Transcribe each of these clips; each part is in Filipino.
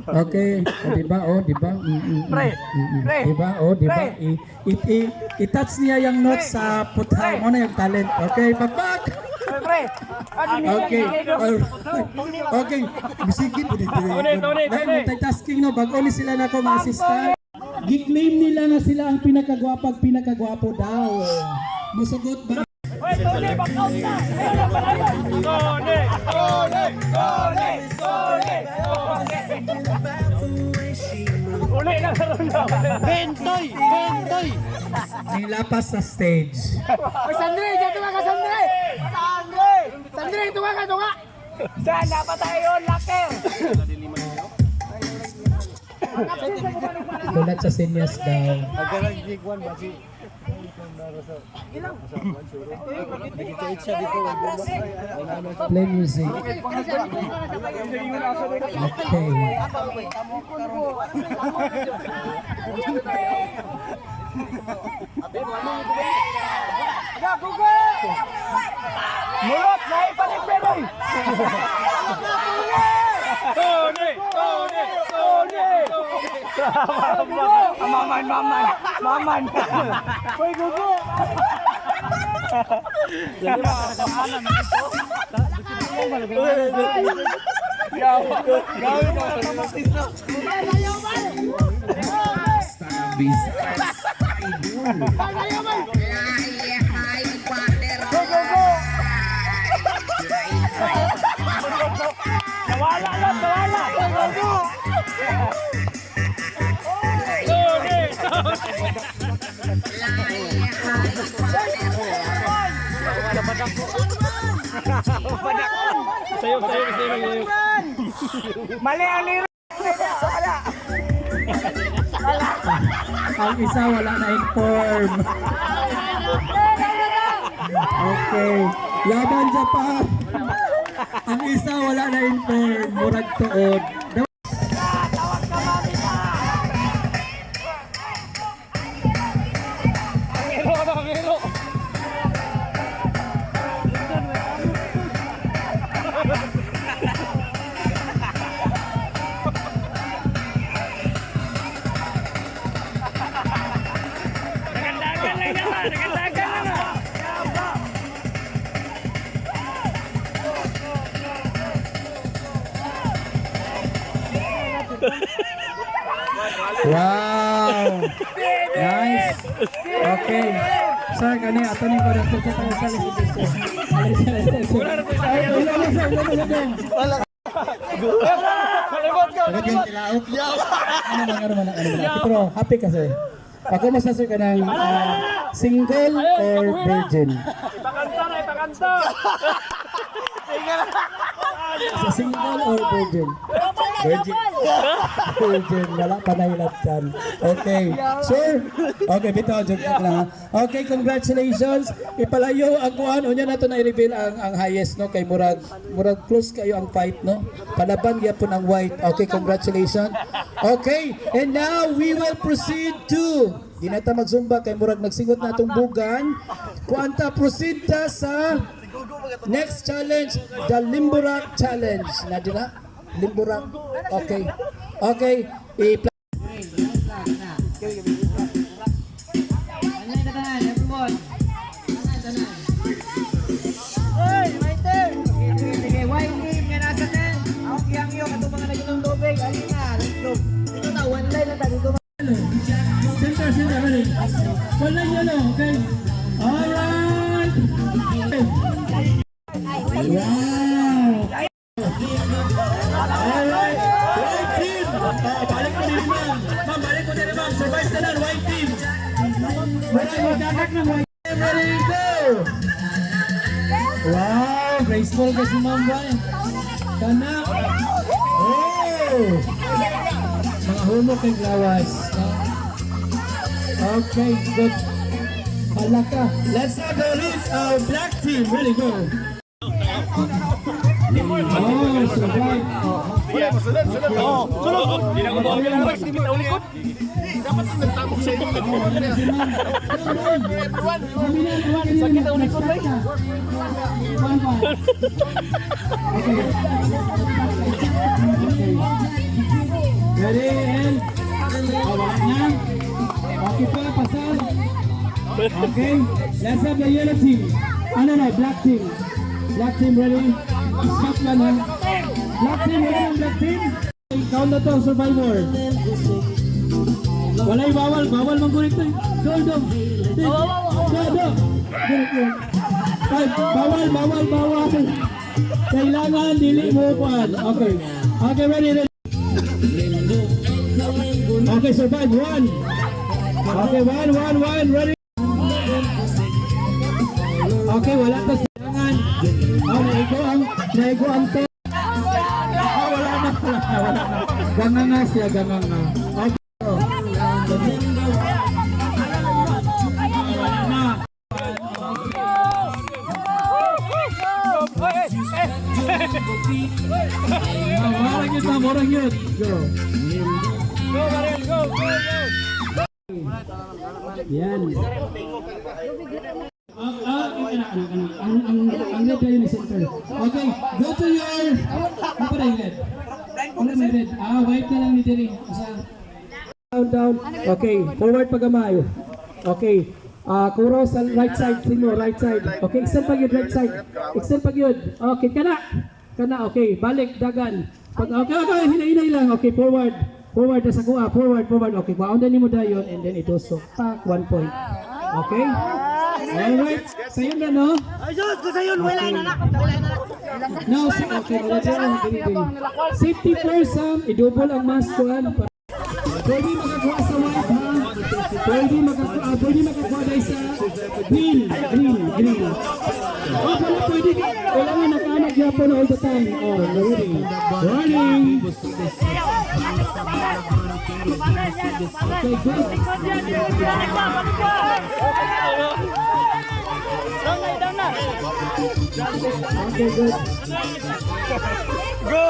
Okay, o, diba? O, diba? Pre, pre, Diba? O, diba? pre. I-touch niya yung notes sa putha mo na yung talent. Okay, back! Pre, Okay, okay. Sige po dito. Dahil multitasking no, bago ni sila na ko ma-assistant. Gi-claim nila na sila ang pinakagwapo daw. Musugot ba? Tony, back out na! Tony! Uli na karoon na! Bentoy! Nilapas sa stage. Oy, Sandre! Diyan tunga ka, Sandre! Sandre, tunga ka! Saan? Dapat tayo, laker! Mulat sa sinyas daw. Play music. Okay. Mulot! Naipalik Penoy! Tony! Maman! Uy, gugo! Sayo. Mali ang liro. Ang isa wala na inform. Okay. Laban Japan. Ang isa wala na inform. Murag tuod. Wow! Nice! Okay. Sir, kani ato ni ko dito sa likod dito. Pero happy kasi. Ako mas sir ka ng single or virgin? Ipakanta! Sa single or virgin? Virgin. Virgin. Wala pa na ilapsan. Okay. Sure? Okay, bitaw. Joke lang ha. Okay, congratulations. Ipalayo ang kuhan. Unya na ito na-reveal ang highest, no? Kay Murag close kayo ang fight, no? Palaban gyapon ang white. Okay, congratulations. Okay, and now we will proceed to di na ta magsumba kay Murag nagsingot na itong bugan. Kuanta proceed ta sa next challenge, the Limburak challenge. Na di na? Limburak. Okay. Okay. Hey, Maite! Sige, white team nga nasa ten. Ako kiyang iyo, kato mga naging tubig. Alin na, let's go. Ito na, one line lang tayo. Center. Wala nyo no, okay? Alright! Wow! Alright! White team! Balik ko din naman! Ma'am, balik ko din naman! Survive na lang, white team! Wala magkakak ng white team! Ready, go! Wow! Graceful kasi ma'am ba? Kana! Oh! Mga humok ang lawas. Okay, good. Palaka. Let's have the lead black team. Really go. Oh, survive. Sulod! Hindi na ko ba ang bilang sige na ulikot? Dapat nagtabok sa inyo. Sakit na ulikot ba? Okay. Ready and... wala na. Okay pa, pasal. Okay, let's have the yellow team. Ano na, black team. Black team ready? Stop lang ha. Black team, ready ang black team? Count na to, survivor. Walay bawal, bawal mang kulit to. Do. Bawal. Kailangan dili mo upuan. Okay. Okay, ready. Okay, survive. One. Okay, one. Ready. Okay, wala to silangan. Oh, naigo ang te. Oh, wala na. Gangang nga siya, gangang nga. Okay. Wala na. Morang yun. Go. Yan. Ang red kayo ni center. Okay, go to your... Ano pa rin red? Ano may red? White na lang ni Terry. Down. Okay, forward pagamayo. Okay. Kuro sa right side, sino, right side. Okay, extend pag yun, right side. Extend pag yun. Okay, kana, okay, balik, dagan. Okay, hinay lang. Okay, forward na sa kuha, forward. Okay, maundan ni mo dayon, and then ito, so, pack, 1 point. Okay? Alright, sayo na, no? Ayos, ko sa'yo, wala na. No, okay, wala dyan. Safety first, i-double ang mask ko, pwede makakuha sa white, ha? Pwede makakuha dahil sa green. Oh, pwede. Kailangan nakaanag yapon all the time. Oh, ready. Warning. Okay, good. Okay, good. Go!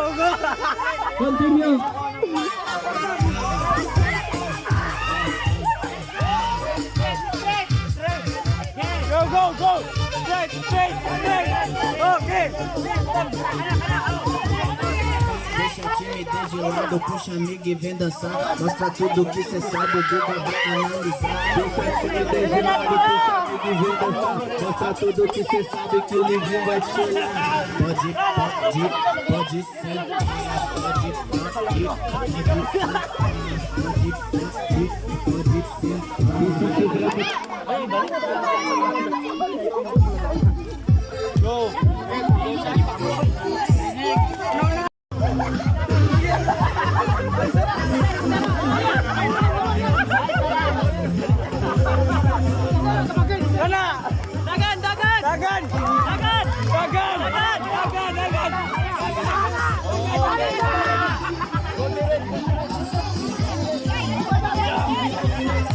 Continue. Go! Straight! Okay! Deixa a timidez de lado, puxa amigo e vem dançar. Mostra tudo que cê sabe, o Guga vai analisar. Deixa a timidez de lado, puxa amigo e vem dançar. Mostra tudo que cê sabe, que o Livinho vai te olhar. Pode sentar,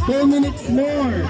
Two minutes more.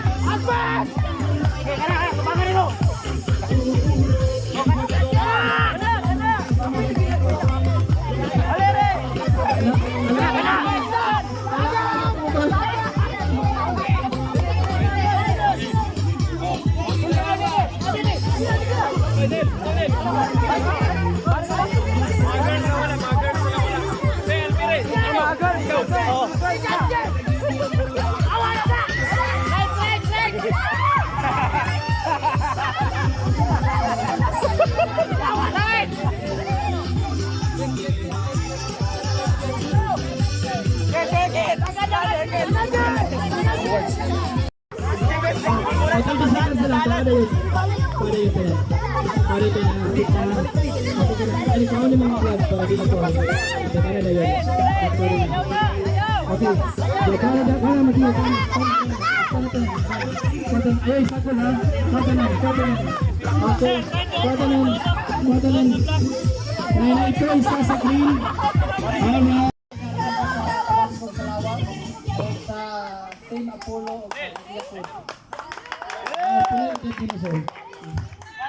Team Apollo of Yakult.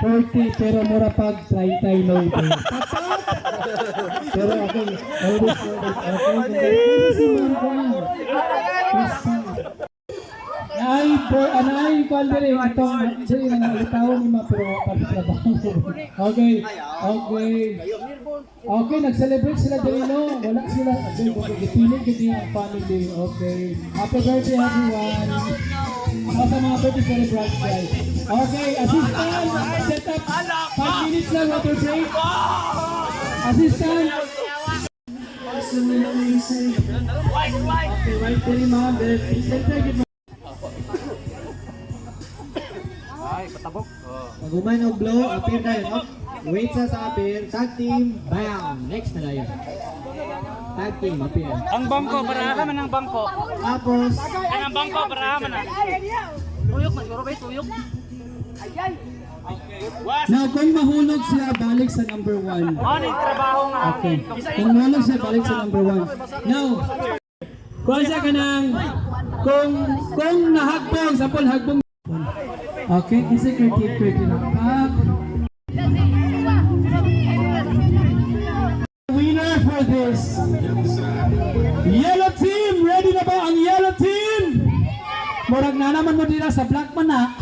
40 pero mura pag 30 no. Pero okay, always okay. Si Marga. Anay kwan diri atong diri nga litawan ni ma pero trabaho. Okay. Okay, nag-celebrate sila diri no. Wala sila gipilit gid ang family. Okay. Happy birthday everyone. Sa mga birthday celebrants guys. Okay, assistant, set up 5 minutes lang water break. Assistant. Okay, right diri ma'am. Center gid. Pag-uman og blow, appear na yun. Wait sa appear. Tag team, bam! Next na tayo. Tag team, appear. Ang bangko, para man ang bangko. Tapos, Ang bangko, para man na. Tuyok, siguro ba tuyok? Now, kung mahulog sila, balik sa number 1. Ano yung trabaho nga? Okay. Kung mahulog sila, balik sa number 1. Now, kung siya ka ng, kung nahagbong, sa pool, hagbong. Okay, isa critic na. Winner for this. Yellow team, ready na ba ang yellow team? Murag na naman mo dila sa black man na.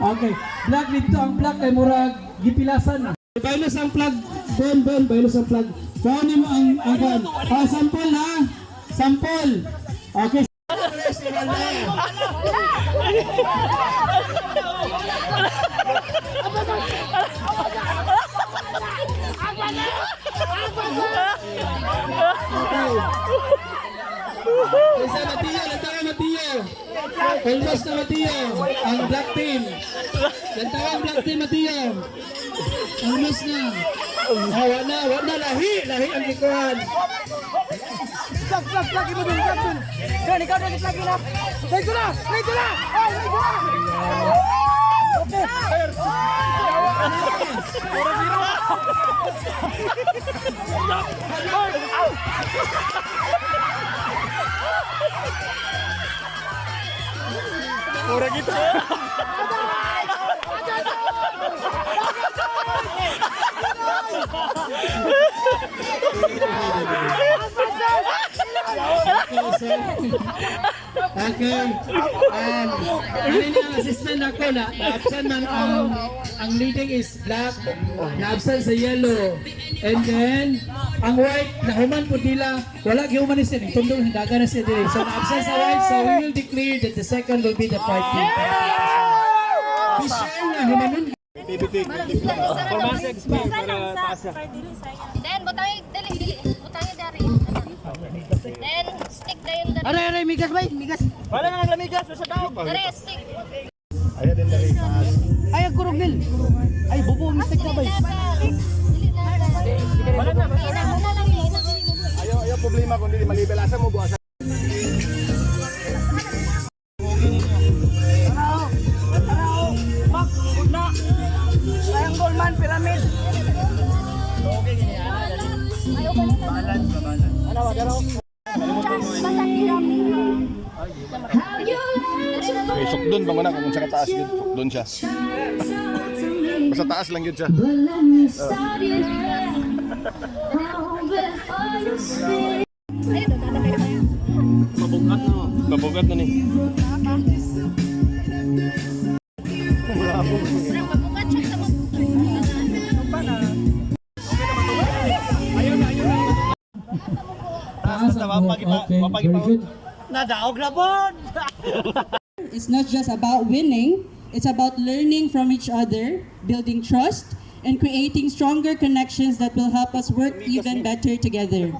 Okay, black dito ang black kay murag gipilasan na. Bailos ang flag, Ben, bailos ang flag. Kunin mo ang agan. Sample ha. Sample. Okay. Isa Mateo, lantaran Mateo. Almost na Mateo. Ang black team. Lantaran black team Mateo. Almost na. Wala lahi ang likuan. Lagi mo din, lagi. Dan, ikaw din, lagi na. Dito na! Dito na! Ay, dito na! Okay. Ora gitu. Okay. Ano ang assistant ako na-absent man ang leading is black, na-absent sa yellow. And then, ang white, nahuman po nila, wala gihuman siya, tundong hindaga na siya dili. So, na-absent sa white, so we will declare that the second will be the party. Be sure na humanon. Formasi expert para taasa. Then, butangin, dili, butangin dari. Then, stick na yun dari. Aray, migas ba? Migas. Wala na naglamigas, sa daw. Dari, stick. Ay, ang kurog nil. Ay, bubo, mistik na ba? Wala na, ina lang yun. Ayaw problema kung hindi malibel. Asa mo buwasan? Triangle man, pyramid. Okay, sukdon pa muna kung sa kataas yun. Sukdon siya. Basta taas lang yun siya. Mabugat na ni. Mabukat siya sa Okay, very good. Nadaog na po. It's not just about winning, it's about learning from each other, building trust, and creating stronger connections that will help us work even better together.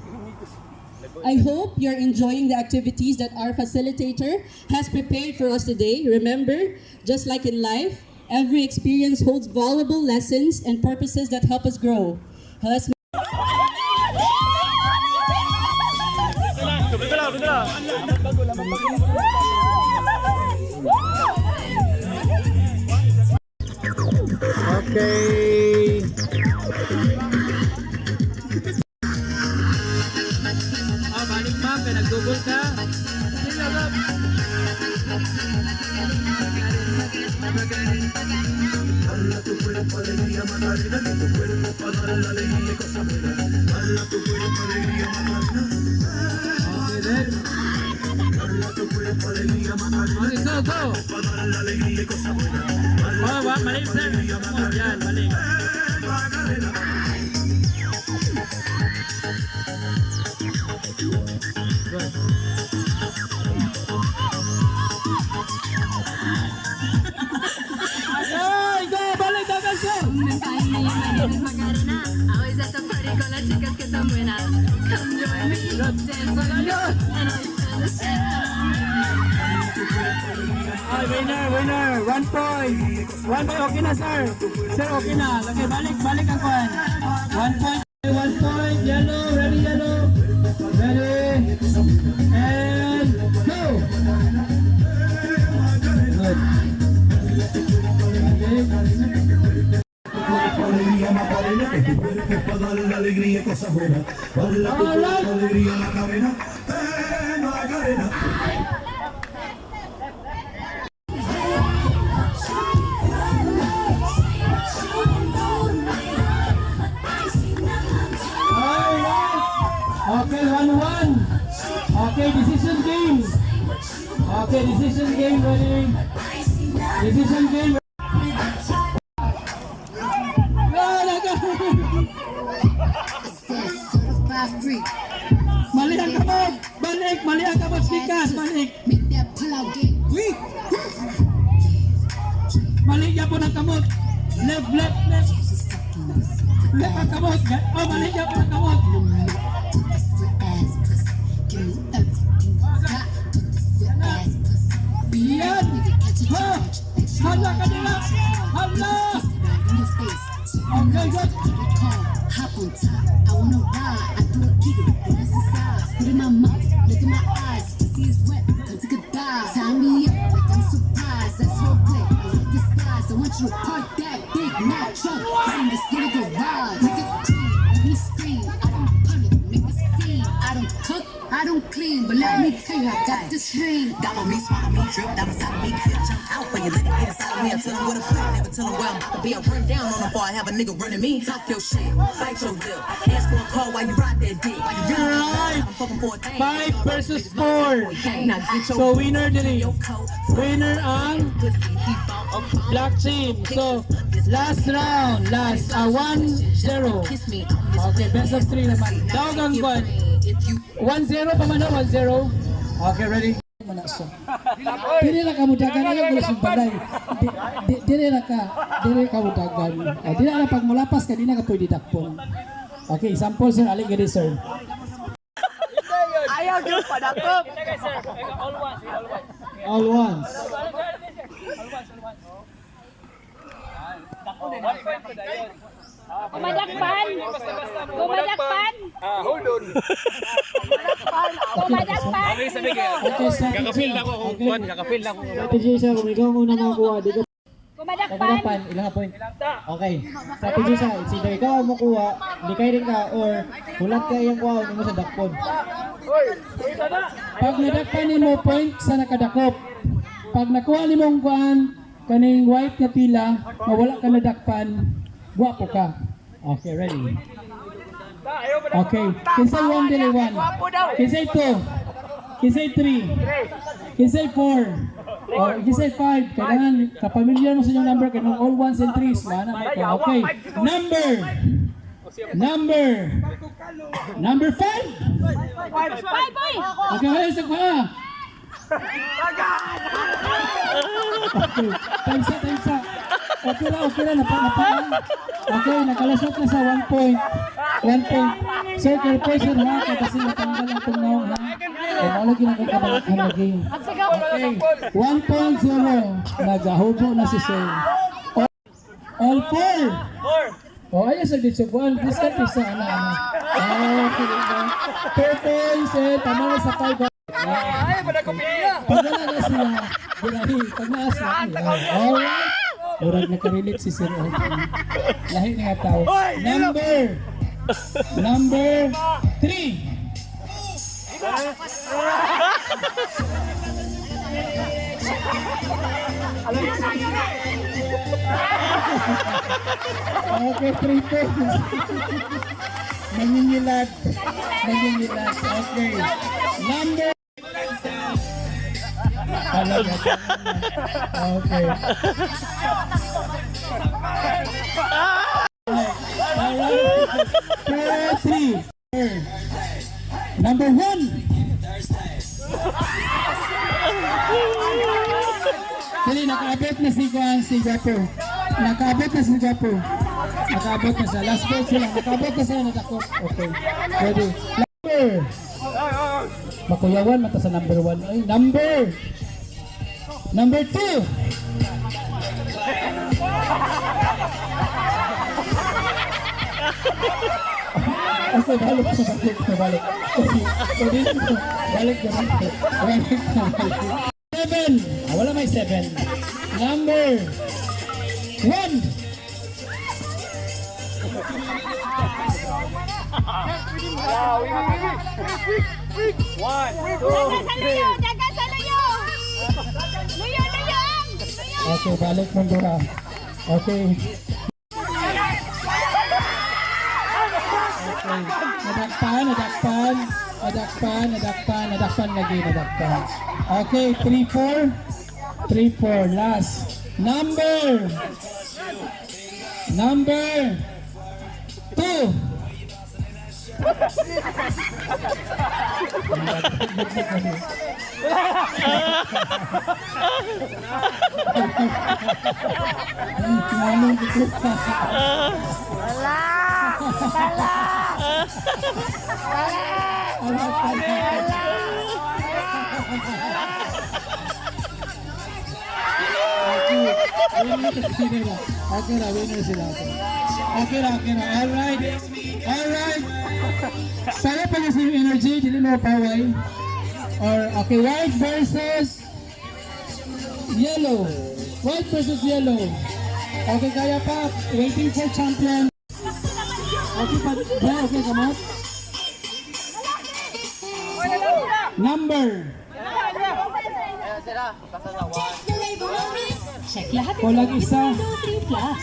I hope you're enjoying the activities that our facilitator has prepared for us today. Remember, just like in life, every experience holds valuable lessons and purposes that help us grow. Let's Okay. Balik ma'am, kaya nag-double ka. Sige, love. Okay, then. Okay, go, go. Oh, balik sir. Oh, yan, balik. Ay, go, balik dagan sir. Always at the party con las chicas que están buenas. Come join me, dance with me, and all you fellas shake. Ay, winner. 1 point. 1 point, okay na sir. Sir, okay na. Okay, balik ang kwan. 1 point. 1 point. Yellow, ready, yellow. Ready. And go. Good. Alegría Macarena, que tu cuerpo para darle la alegría y cosas buenas. Baila tu cuerpo, alegría Macarena, Macarena. Okay, 1-1. Okay, decision game. Okay, decision game, ready. Decision game. Mali ang kamot! Balik! Mali ang kamot! Stikas! Balik! Mali niya po ng kamot! Left! Left ang kamot! Oh, mali niya po ng kamot! Yan! Ha! Hala ka nila! Hala! Okay, good! Hop on top, I wanna ride. I do a giggle, but it's inside. Spit in my mouth, look in my eyes. See it's wet, come take a dive. Tie me up like I'm surprised. That's your play, I like this guys. I want you to park that big Mack truck right in the city garage. Make it clean, let me scream. I don't punish, make a scene. I don't cook, I don't clean, but let me tell you, I got this ring. Dollar me, swallow me, drip down inside of me, clip, jump out for you, let it get inside of me. I tell them what to put, never tell them where I'm about to be. I run down on them before I have a nigga running me. Talk your shit, bite your lip, ask for a call while you ride that dick. While you really I'm fucking for a thing. 5 versus 4. So winner dili. Winner ang black team. So last round, 1-0. Okay, best of 3 naman. Dagang kwan. 1-0 pa man, 1-0. Okay, ready? Manasa. Dili na kamudagan ang gulo sa balay. Dili kamudagan. Dili na pag malapas ka, di na ka pwede dakpon. Okay, example sir, ali gani sir. Ayaw yung padakop. All once. Kumadakpan. Hold on. Kumadakpan. Okay, strategy. Kakapil na ko. Strategy sir, kung ikaw muna makuha, di ka Kumadakpan. pagkadapan, ilang point. Okay, strategy sir, it's either ikaw ang makuha, di kayo rin ka, or hulat ka yung kuha, hindi mo sa dakpon. Pag nadakpan ni mo point sa nakadakop, pag nakuha ni mong kuhaan, kaning white na pila, mawala ka nadakpan, guwapo ka. Okay, ready? Okay, kinsay 1 dili 1, kinsay 2, kinsay 3, kinsay 4, o kinsay 5, kailangan kapamilyar mo sa inyong number, kaya all 1s and 3s, mana may ko. Okay, number 5. Bye, boy. Okay, hayos sa kuha. Okay, time's up. Okay lang, napaan. Okay, nakalasot na sa 1 point. 1 point. Sir, kaya person ha, kasi natanggal ang tungnaw ha. Eh, malagi na kakabalakhan lagi. Okay, 1.0. Nagahubo na si sir. All 4. Oh, ayos ang ditsubuan. Please ka pisa na. Okay, 2 points eh. Tama na sa 5. Ay, padakopin na. Pag wala na sila, birahi, pag naas na. Alright. Murag nakarelate si Sir Oki. Lahi nga tao. Number 3. Okay, 3 points. Nangingilat. Okay. Number Okay. Alright. 4-3. Number 1. Dali, nakaabot na si Gwapo. Nakaabot na si Gwapo. Nakaabot na sa last ball sila. Nakaabot na sila. Natakot. Okay. Ready. Number. Makuyawan mata sa number 1. Ay, Number 2. Okay, balik. Balik. 7. Wala may 7. Number 1. Jaga sa luyo! Luyo! Okay, balik mo dura. Okay. Nadakpan lagi. Okay, 3-4. 3-4, last. Number 2. Okay na, winner sila. Okay na. Alright. Sana pa na yung energy, dili mo paway. Or, okay, white versus yellow. White versus yellow. Okay, kaya pa. Waiting for champion. Okay, okay, come on. Number. Check lahat. Kulang isa. 3 plus.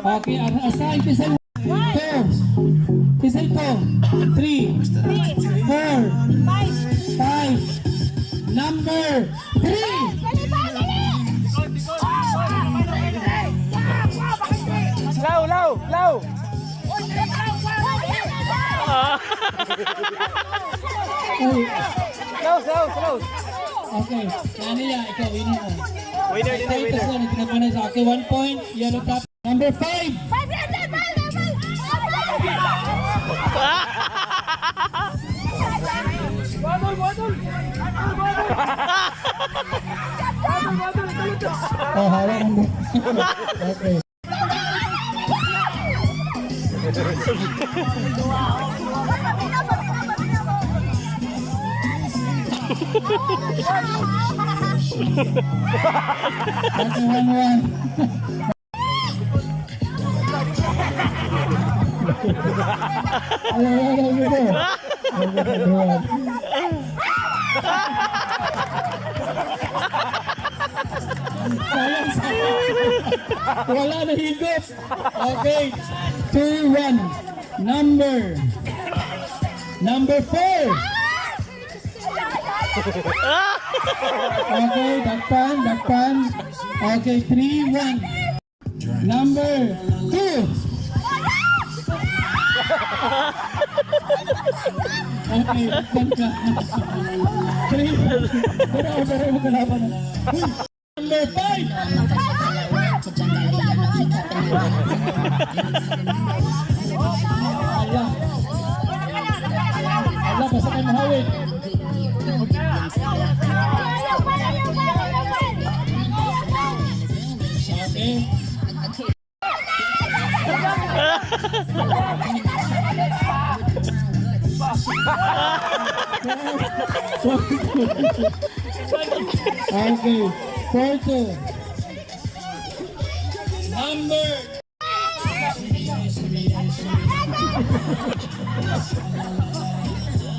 Okay, asa impisa mo. 2. Isa ito. 3. 4. 5. Number 3. Low! Slow! Okay, Naniya, ikaw, winner mo. Winner. Okay, 1 point, yellow top. Number 5. Oh, hawak mo. Okay. Okay, 1-1. Wala na higop. Okay. 2-1. Number 4. Okay, dakpan. Okay, 3-1. Number 2. Okay, dakpan ka. 3. Pero mo kalaban na. Number 5. Allah, pasakan mahawin. Okay. Okay, 4-2. Number.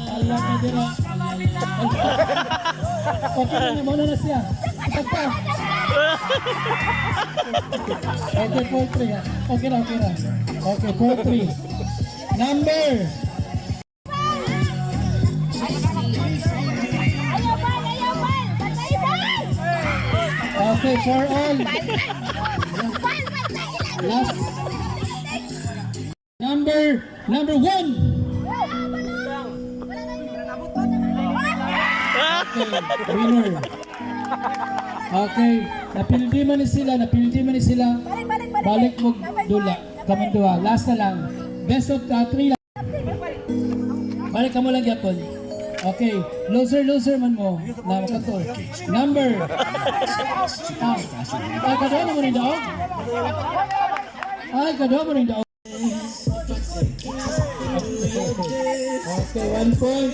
Allah ka dira. Okay na, muna na siya. Ipagpa. Okay, 4-3 ha. Okay na. Okay, 4-3. Number. Okay, for all. Last. Number 1. Okay, winner. Okay, napildi man ni sila. Balik mo dula. Kaming duha. Last na lang. Best of 3 lang. Balik ka mo lang yapon. Okay, loser man mo. Na makato. Number. Kadua na mo rin daog? Ay, kadua mo rin daog. Okay, 1 point.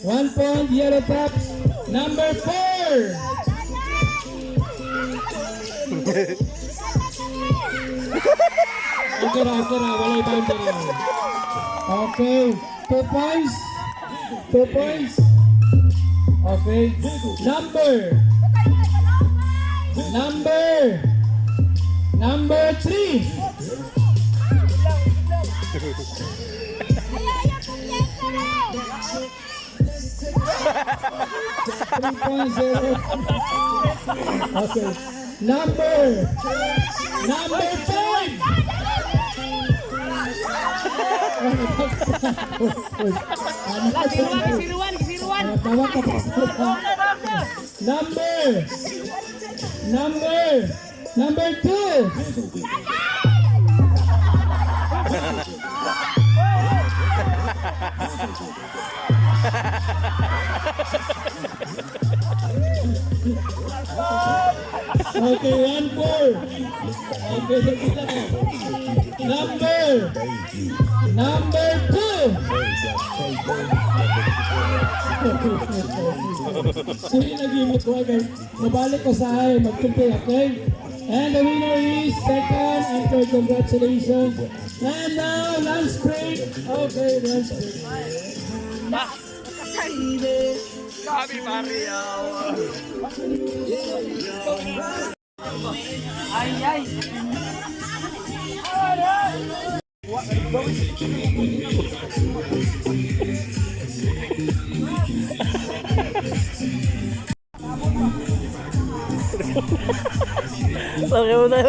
1 point, Yellow Caps. Number 4. Okay na, wala boundary. Okay, 2 points. 2 points. Okay, number 3. Okay. Number 5. Number 2. Okay, 1-4. Okay, number 2. Sige, nag-imot ko agad. Nabalik ko sa ay, magkumpi, okay? And the winner is second and third. Congratulations. And now, lunch break. Okay, lunch break. Kami Mariaw. Okay mo na.